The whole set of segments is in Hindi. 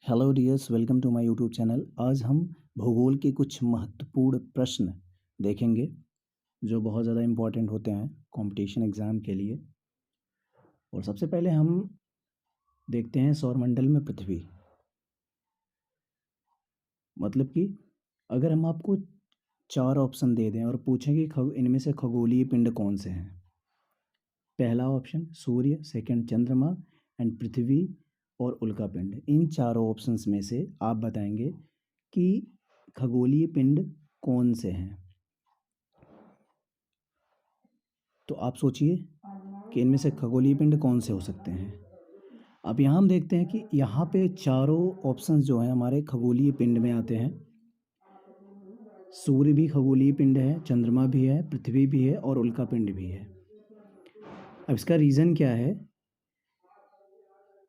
Hello dears, welcome to my YouTube channel. आज हम भूगोल के कुछ महत्वपूर्ण प्रश्न देखेंगे जो बहुत ज़्यादा इम्पोर्टेंट होते हैं कंपटीशन एग्ज़ाम के लिए। और सबसे पहले हम देखते हैं सौरमंडल में पृथ्वी। मतलब कि अगर हम आपको चार ऑप्शन दे दें और पूछें कि इनमें से खगोलीय पिंड कौन से हैं। पहला ऑप्शन सूर्य, सेकंड चंद्रमा एंड पृथ्वी और उल्का पिंड। इन चारों ऑप्शंस में से आप बताएंगे कि खगोलीय पिंड कौन से हैं। तो आप सोचिए कि इनमें से खगोलीय पिंड कौन से हो सकते हैं। अब यहाँ हम देखते हैं कि यहाँ पे चारों ऑप्शंस जो हैं हमारे खगोलीय पिंड में आते हैं। सूर्य भी खगोलीय पिंड है, चंद्रमा भी है, पृथ्वी भी है और उल्का पिंड भी है। अब इसका रीज़न क्या है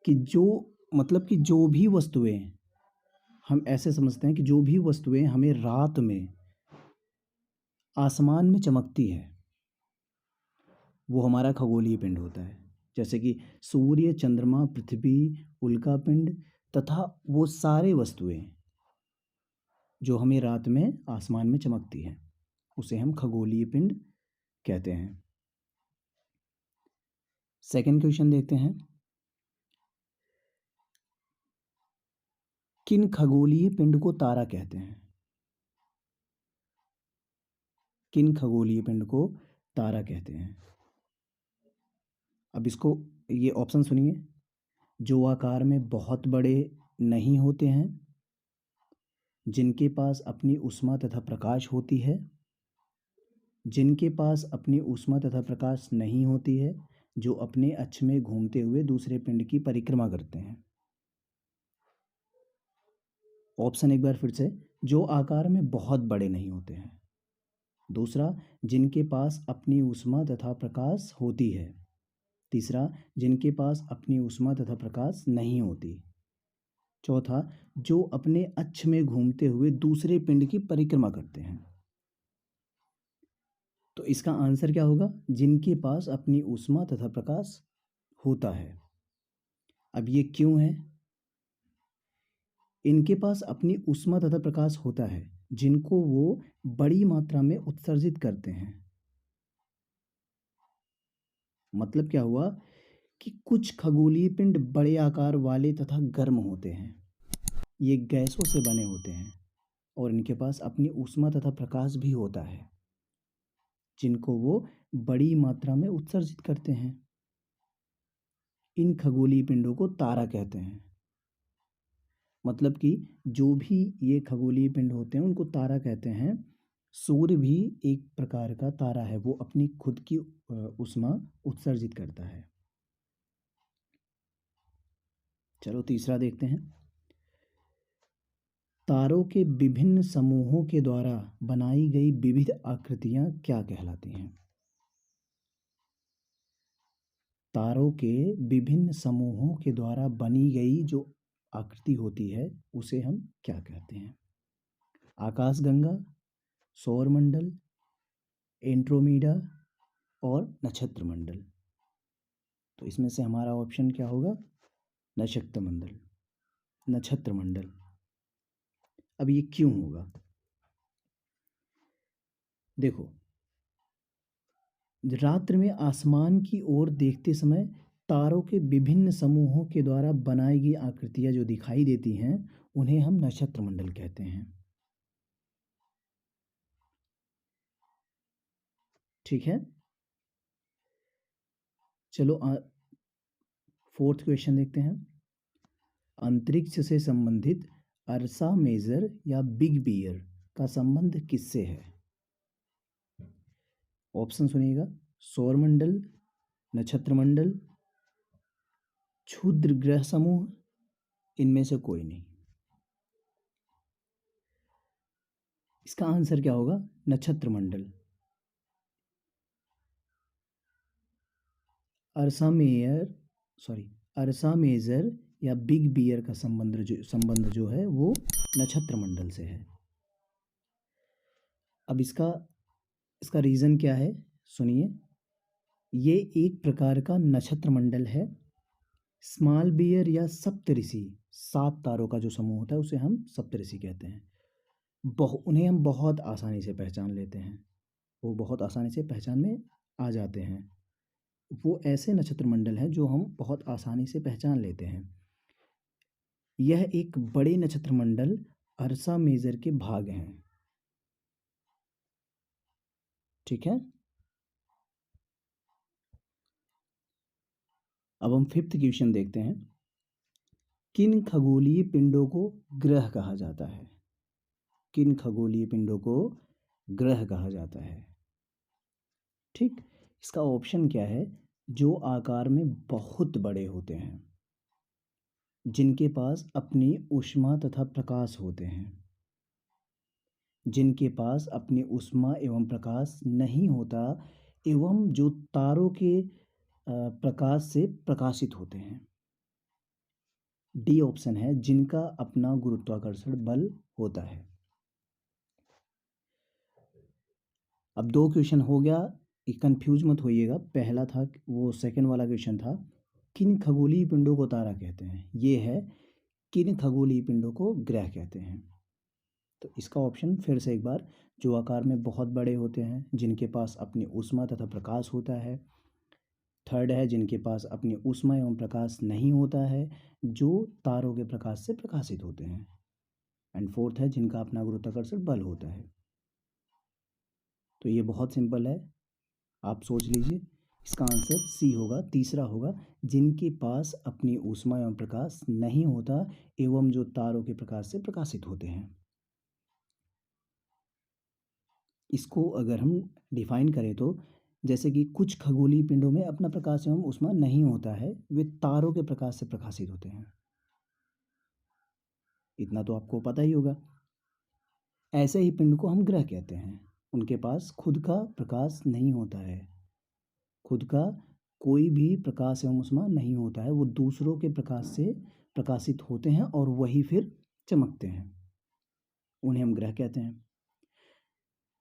कि जो भी वस्तुएं, हम ऐसे समझते हैं कि जो भी वस्तुएं हमें रात में आसमान में चमकती है वो हमारा खगोलीय पिंड होता है। जैसे कि सूर्य, चंद्रमा, पृथ्वी, उल्का पिंड तथा वो सारे वस्तुएं जो हमें रात में आसमान में चमकती हैं उसे हम खगोलीय पिंड कहते हैं। सेकंड क्वेश्चन देखते हैं, किन खगोलीय पिंड को तारा कहते हैं। किन खगोलीय पिंड को तारा कहते हैं। अब इसको ये ऑप्शन सुनिए। जो आकार में बहुत बड़े नहीं होते हैं, जिनके पास अपनी ऊष्मा तथा प्रकाश होती है, जिनके पास अपनी ऊष्मा तथा प्रकाश नहीं होती है, जो अपने अक्ष में घूमते हुए दूसरे पिंड की परिक्रमा करते हैं। ऑप्शन एक बार फिर से। जो आकार में बहुत बड़े नहीं होते हैं। दूसरा, जिनके पास अपनी ऊष्मा तथा प्रकाश होती है। तीसरा, जिनके पास अपनी ऊष्मा तथा प्रकाश नहीं होती। चौथा, जो अपने अक्ष में घूमते हुए दूसरे पिंड की परिक्रमा करते हैं। तो इसका आंसर क्या होगा? जिनके पास अपनी ऊष्मा तथा प्रकाश होता है। अब ये क्यों है? इनके पास अपनी ऊष्मा तथा प्रकाश होता है जिनको वो बड़ी मात्रा में उत्सर्जित करते हैं। मतलब क्या हुआ कि कुछ खगोलीय पिंड बड़े आकार वाले तथा गर्म होते हैं। ये गैसों से बने होते हैं और इनके पास अपनी ऊष्मा तथा प्रकाश भी होता है जिनको वो बड़ी मात्रा में उत्सर्जित करते हैं। इन खगोलीय पिंडों को तारा कहते हैं। मतलब कि जो भी ये खगोलीय पिंड होते हैं उनको तारा कहते हैं। सूर्य भी एक प्रकार का तारा है, वो अपनी खुद की ऊष्मा उत्सर्जित करता है। चलो तीसरा देखते हैं, तारों के विभिन्न समूहों के द्वारा बनाई गई विविध आकृतियां क्या कहलाती हैं। तारों के विभिन्न समूहों के द्वारा बनी गई जो आकृति होती है उसे हम क्या कहते हैं। आकाशगंगा, सौरमंडल, एंड्रोमेडा और नक्षत्र मंडल। तो इसमें से हमारा ऑप्शन क्या होगा? नक्षत्र मंडल। नक्षत्र मंडल। अब ये क्यों होगा? देखो, रात्रि में आसमान की ओर देखते समय तारों के विभिन्न समूहों के द्वारा बनाई गई आकृतियां जो दिखाई देती हैं उन्हें हम नक्षत्र मंडल कहते हैं। ठीक है, चलो फोर्थ क्वेश्चन देखते हैं। अंतरिक्ष से संबंधित अर्सा मेजर या बिग बियर का संबंध किससे है? ऑप्शन सुनिएगा। सौरमंडल, नक्षत्र मंडल, क्षुद्र ग्रह समूह, इनमें से कोई नहीं। इसका आंसर क्या होगा? नक्षत्र मंडल। अर्सा मेजर या बिग बियर का संबंध जो है वो नक्षत्र मंडल से है। अब इसका इसका रीज़न क्या है सुनिए। ये एक प्रकार का नक्षत्र मंडल है। स्मॉल बियर या सप्तऋषि, 7 तारों का जो समूह होता है उसे हम सप्तऋषि कहते हैं। उन्हें हम बहुत आसानी से पहचान लेते हैं, वो बहुत आसानी से पहचान में आ जाते हैं। वो ऐसे नक्षत्र मंडल हैं जो हम बहुत आसानी से पहचान लेते हैं। यह एक बड़े नक्षत्र मंडल अर्सा मेजर के भाग हैं। ठीक है, अब हम 5th क्वेश्चन देखते हैं। किन खगोलीय पिंडों को ग्रह कहा जाता है? किन खगोलीय पिंडों को ग्रह कहा जाता है? ठीक, इसका ऑप्शन क्या है? जो आकार में बहुत बड़े होते हैं, जिनके पास अपनी ऊष्मा तथा प्रकाश होते हैं, जिनके पास अपनी ऊष्मा एवं प्रकाश नहीं होता, एवं जो तारों के प्रकाश से प्रकाशित होते हैं। डी ऑप्शन है, जिनका अपना गुरुत्वाकर्षण बल होता है। अब 2 क्वेश्चन हो गया, कंफ्यूज मत होइएगा। पहला था वो, सेकंड वाला क्वेश्चन था किन खगोलीय पिंडों को तारा कहते हैं। ये है किन खगोलीय पिंडों को ग्रह कहते हैं। तो इसका ऑप्शन फिर से एक बार, जो आकार में बहुत बड़े होते हैं, जिनके पास अपनी ऊष्मा तथा प्रकाश होता है। थर्ड है, जिनके पास अपनी ऊष्मा एवं प्रकाश नहीं होता है, जो तारों के प्रकाश से प्रकाशित होते हैं। एंड फोर्थ है, जिनका अपना गुरुत्वाकर्षण बल होता है। तो ये बहुत सिंपल है, आप सोच लीजिए। इसका आंसर सी होगा, तीसरा होगा, जिनके पास अपनी ऊष्मा एवं प्रकाश नहीं होता एवं जो तारों के प्रकाश से प्रकाशित होते हैं। इसको अगर हम डिफाइन करें तो जैसे कि कुछ खगोलीय पिंडों में अपना प्रकाश एवं ऊष्मा नहीं होता है, वे तारों के प्रकाश से प्रकाशित होते हैं। इतना तो आपको पता ही होगा। ऐसे ही पिंड को हम ग्रह कहते हैं, उनके पास खुद का प्रकाश नहीं होता है, खुद का कोई भी प्रकाश एवं ऊष्मा नहीं होता है, वो दूसरों के प्रकाश से प्रकाशित होते हैं और वही फिर चमकते हैं, उन्हें हम ग्रह कहते हैं।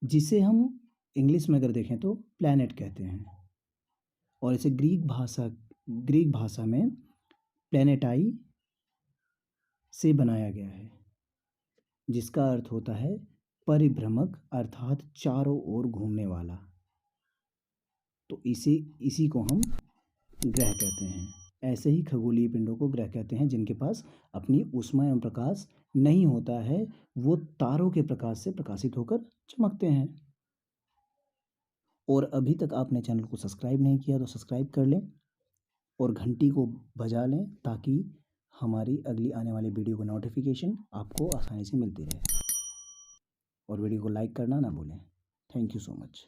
जिसे हम इंग्लिश में अगर देखें तो प्लैनेट कहते हैं, और इसे ग्रीक भाषा में प्लैनेटाई से बनाया गया है, जिसका अर्थ होता है परिभ्रमक, अर्थात चारों ओर घूमने वाला। तो इसी को हम ग्रह कहते हैं। ऐसे ही खगोलीय पिंडों को ग्रह कहते हैं, जिनके पास अपनी ऊष्मा एवं प्रकाश नहीं होता है, वो तारों के प्रकाश से प्रकाशित होकर चमकते हैं। और अभी तक आपने चैनल को सब्सक्राइब नहीं किया तो सब्सक्राइब कर लें और घंटी को बजा लें, ताकि हमारी अगली आने वाली वीडियो का नोटिफिकेशन आपको आसानी से मिलती रहे। और वीडियो को लाइक करना ना भूलें। Thank you so much.